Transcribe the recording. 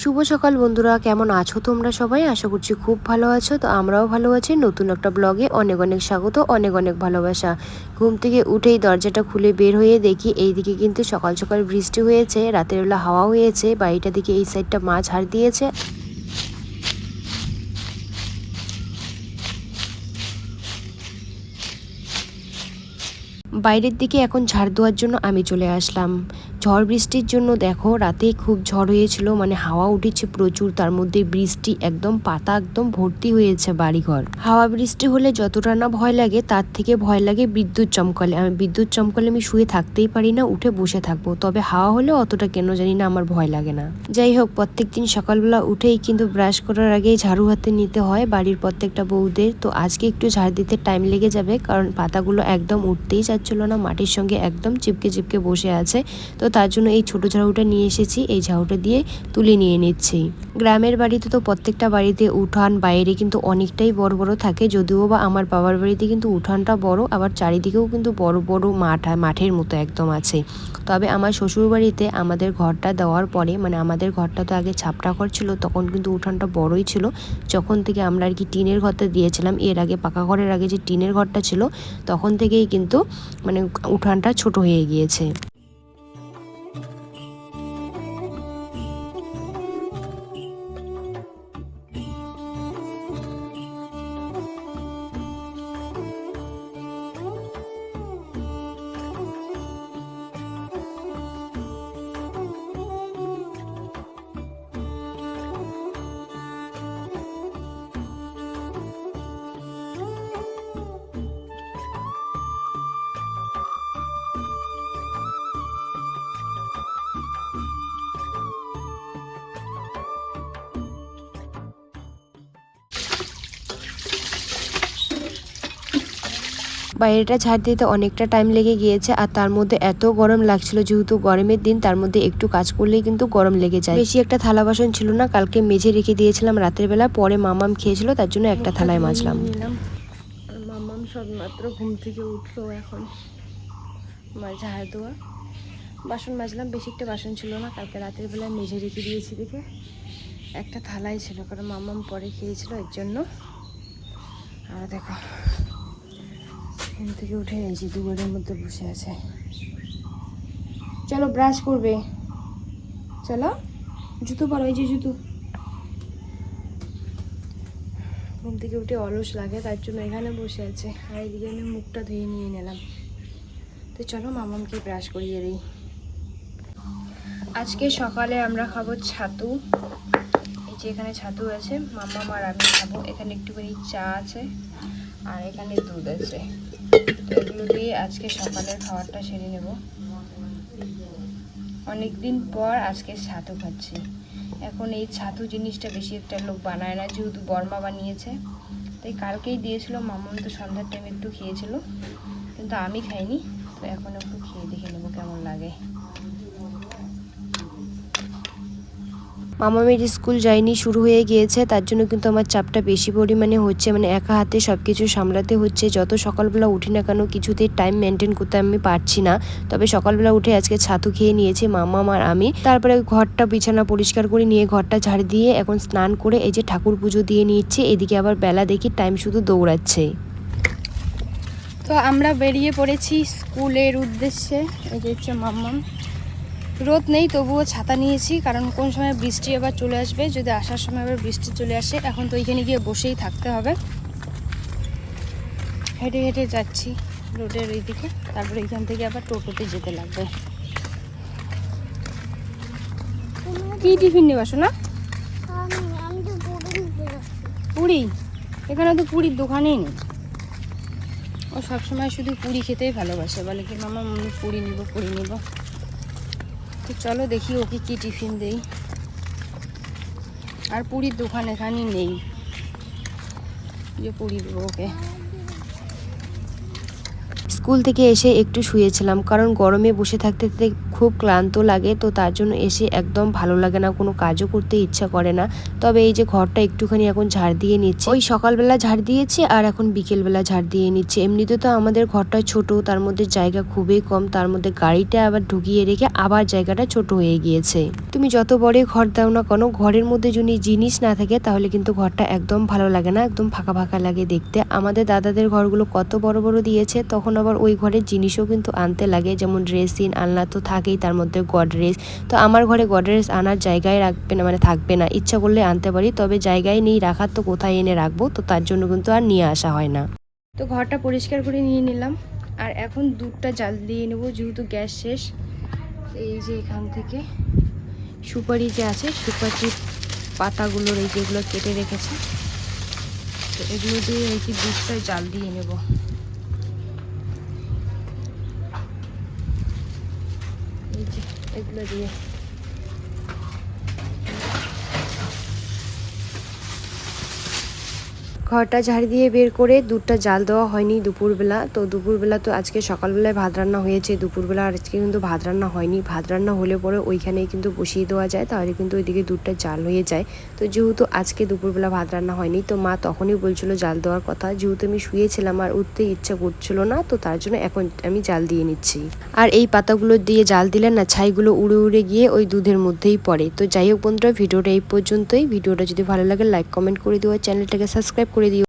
শুভ সকাল বন্ধুরা, কেমন আছো তোমরা সবাই? আশা করছি খুব ভালো আছো। তো আমরাও ভালো আছি। নতুন একটা ব্লগে অনেক অনেক স্বাগত, অনেক অনেক ভালোবাসা। ঘুম থেকে উঠেই দরজাটা খুলে বের হয়ে দেখি এইদিকে কিন্তু সকাল সকাল বৃষ্টি হয়েছে, রাতের বেলা হাওয়া হয়েছে, বাড়িটা দিকে এই সাইডটা মা ঝাড় দিয়েছে। বাইরের দিকে এখন ঝাড় দেওয়ার জন্য আমি চলে আসলাম। ঝড় বৃষ্টির জন্য দেখো রাতে খুব ঝড় হয়েছিল, মানে হাওয়া উঠেছে প্রচুর, তার মধ্যে বৃষ্টি একদম পাতা একদম ভর্তি হয়েছে বাড়িঘর। হাওয়া বৃষ্টি হলে যতটা না ভয় লাগে তার থেকে ভয় লাগে বিদ্যুৎ চমকালে। বিদ্যুৎ চমকালে আমি শুয়ে থাকতেই পারি না, উঠে বসে থাকবো। তবে হাওয়া হলে অতটা কেন জানি না আমার ভয় লাগে না। যাই হোক, প্রত্যেকদিন সকালবেলা উঠেই কিন্তু ব্রাশ করার আগে ঝাড়ু হাতে নিতে হয় বাড়ির প্রত্যেকটা বউদের। তো আজকে একটু ঝাড় দিতে টাইম লেগে যাবে, কারণ পাতাগুলো একদম উঠতেই চাচ্ছিল না, মাটির সঙ্গে একদম চিপকে চিপকে বসে আছে। তো তার জন্য এই ছোট ঝাড়ুটা নিয়ে এসেছি, এই ঝাড়ুটা দিয়ে তুলে নিয়ে নিচ্ছি। গ্রামের বাড়িতে তো প্রত্যেকটা বাড়িতে উঠান বাইরে কিন্তু অনেকটাই বড় বড় থাকে, যদিও বা আমার বাবার বাড়িতে কিন্তু উঠানটা বড়, আবার চারিদিকেও কিন্তু বড় বড় মাঠের মতো একদম আছে। তবে আমার শ্বশুর বাড়িতে আমাদের ঘরটা দেওয়ার পরে, মানে আমাদের ঘরটা তো আগে ছাপড়া ঘর ছিল, তখন কিন্তু উঠানটা বড়ই ছিল। যখন থেকে আমরা আর কি টিনের ঘরটা দিয়েছিলাম, এর আগে পাকা ঘরের আগে যে টিনের ঘরটা ছিল, তখন থেকেই কিন্তু মানে উঠানটা ছোট হয়ে গিয়েছে। বাইরেটা ঝাড় দিতে অনেকটা টাইম লেগে গিয়েছে, আর তার মধ্যে এত গরম লাগছিল, যেহেতু গরমের দিন, তার মধ্যে একটু কাজ করলেই কিন্তু গরম লেগে যায়। বেশি একটা থালা বাসন ছিল না, কালকে মেজে রেখে দিয়েছিলাম রাতের বেলা, পরে মামাম খেয়েছিল, তার জন্য একটা থালায় মাজলাম। মামাম সব মাত্র ঘুম থেকে উঠলো এখন, ঝাড় দেওয়া বাসন মাজলাম। বেশি একটা বাসন ছিল না, কালকে রাতের বেলা মেজে রেখে দিয়েছি দেখে একটা থালাই ছিল, কারণ মামাম পরে খেয়েছিল এর জন্য। আর দেখো ঘুম থেকে উঠে এই যে দুয়ারের মধ্যে বসে আছে। চলো ব্রাশ করবে, চলো জুতো পরো, এই যে জুতো। ঘুম থেকে উঠে অলস লাগে, তার জন্য এখানে বসে আছে, আর এইদিকে আমি মুখটা ধুয়ে নিয়ে নিলাম। তো চলো মামামকে ব্রাশ করিয়ে দিই। আজকে সকালে আমরা খাবো ছাতু। এই যে এখানে ছাতু আছে, মামাম আর আমি খাবো। এখানে একটুখানি চা আছে, আর এখানে দুধ আছে। তো এগুলো দিয়ে আজকে সকালের খাবারটা সেরে নেব। অনেকদিন পর আজকে ছাতু খাচ্ছি। এখন এই ছাতু জিনিসটা বেশি একটা লোক বানায় না, যেহেতু বর্মা বানিয়েছে, তাই কালকেই দিয়েছিল মামাম, তো সন্ধ্যার টাইমে একটু খেয়েছিল, কিন্তু আমি খাইনি। তো এখন একটু খেয়ে দেখে নেবো কেমন লাগে। মামামের স্কুল যায়নি, শুরু হয়ে গিয়েছে, তার জন্য কিন্তু আমার চাপটা বেশি পরিমাণে হচ্ছে, মানে একা হাতে সব কিছু সামলাতে হচ্ছে। যত সকালবেলা উঠি না কেন, কিছুতেই টাইম মেনটেন করতে আমি পারছি না। তবে সকালবেলা উঠে আজকে ছাতু খেয়ে নিয়েছি মামাম আর আমি। তারপরে ঘরটা বিছানা পরিষ্কার করে নিয়ে ঘরটা ঝাড় দিয়ে এখন স্নান করে এই যে ঠাকুর পুজো দিয়ে নিচ্ছে। এদিকে আবার বেলা দেখি টাইম শুধু দৌড়াচ্ছে। তো আমরা বেরিয়ে পড়েছি স্কুলের উদ্দেশ্যে। এই যে হচ্ছে মাম্মাম, রোদ নেই তবুও ছাতা নিয়েছি, কারণ কোন সময় বৃষ্টি আবার চলে আসবে, যদি আসার সময় আবার বৃষ্টি চলে আসে। এখন তো ওইখানে গিয়ে বসেই থাকতে হবে। হেঁটে হেঁটে যাচ্ছি রোডের ওই দিকে, তারপরে এইখান থেকে আবার টোটোতে যেতে লাগবে। কি টিফিন নিয়ে আসো না? পুরি? এখানে তো পুরীর দোকানেই নেই। ও সবসময় শুধু পুরি খেতেই ভালোবাসে, বলে কি মামা আমি পুরি নিব পুরি নিব। তো চলো দেখি ওকে কি টিফিন দেই। আর পুরীর দোকান এখানেই নেই যে পুরি দেবো ওকে। স্কুল থেকে এসে একটু শুয়েছিলাম, কারণ গরমে বসে থাকতে থাকতে খুব ক্লান্ত লাগে, তো তার জন্য এসে একদম ভালো লাগে না, কোনো কাজও করতে ইচ্ছা করে না। তবে এই যে ঘরটা একটুখানি এখন ঝাড় দিয়ে নিচ্ছি, ওই সকালবেলা ঝাড় দিয়েছি আর এখন বিকেলবেলা ঝাড় দিয়ে নিচ্ছি। এমনিতে তো আমাদের ঘরটা ছোট, তার মধ্যে জায়গা খুবই কম, তার মধ্যে গাড়িটা আবার ঢুকিয়ে রেখে আবার জায়গাটা ছোট হয়ে গিয়েছে। তুমি যত বড় ঘর দাও না কেন, ঘরের মধ্যে যদি জিনিস না থাকে তাহলে কিন্তু ঘরটা একদম ভালো লাগে না, একদম ফাঁকা ফাঁকা লাগে দেখতে। আমাদের দাদাদের ঘরগুলো কত বড় বড় দিয়েছে, তখন আবার ওই ঘরের জিনিসও কিন্তু আনতে লাগে, যেমন ড্রেসিন আলনা তো থাকেই, তার মধ্যে গডরেজ। তো আমার ঘরে গডরেজ আনার জায়গায় রাখবে না, মানে থাকবে না, ইচ্ছা করলে আনতে পারি, তবে জায়গায় নেই রাখার, তো কোথায় এনে রাখবো, তো তার জন্য কিন্তু আর নিয়ে আসা হয় না। তো ঘরটা পরিষ্কার করে নিয়ে নিলাম, আর এখন দুধটা জাল দিয়ে নেবো, যেহেতু গ্যাস শেষ। এই যে এখান থেকে সুপারি যে আছে, সুপারির পাতাগুলোর এই যেগুলো কেটে রেখেছে, তো এগুলো দিয়ে আর কি দুধটা জাল দিয়ে নেব। এই যে এগুলো দিয়ে ঘরটা ঝাড় দিয়ে বের করে দুধটা জাল দেওয়া হয়নি দুপুরবেলা। তো দুপুরবেলা তো আজকে সকালবেলায় ভাত রান্না হয়েছে, দুপুরবেলা আর আজকে কিন্তু ভাত রান্না হয়নি। ভাত রান্না হলে পরে ওইখানেই কিন্তু বসিয়ে দেওয়া যায়, তাহলে কিন্তু ওইদিকে দুধটা জাল হয়ে যায়। তো যেহেতু আজকে দুপুরবেলা ভাত রান্না হয়নি, তো মা তখনই বলছিল জাল দেওয়ার কথা, যেহেতু আমি শুয়েছিলাম আর উঠতে ইচ্ছা করছিল না, তো তার জন্য এখন আমি জাল দিয়ে নিচ্ছি। আর এই পাতাগুলো দিয়ে জাল দিলে না ছাইগুলো উড়ে উড়ে গিয়ে ওই দুধের মধ্যেই পড়ে। তো যাই হোক বন্ধুরা, ভিডিওটা এই পর্যন্তই। ভিডিওটা যদি ভালো লাগে লাইক কমেন্ট করে দিও, চ্যানেলটাকে সাবস্ক্রাইব করে দিও।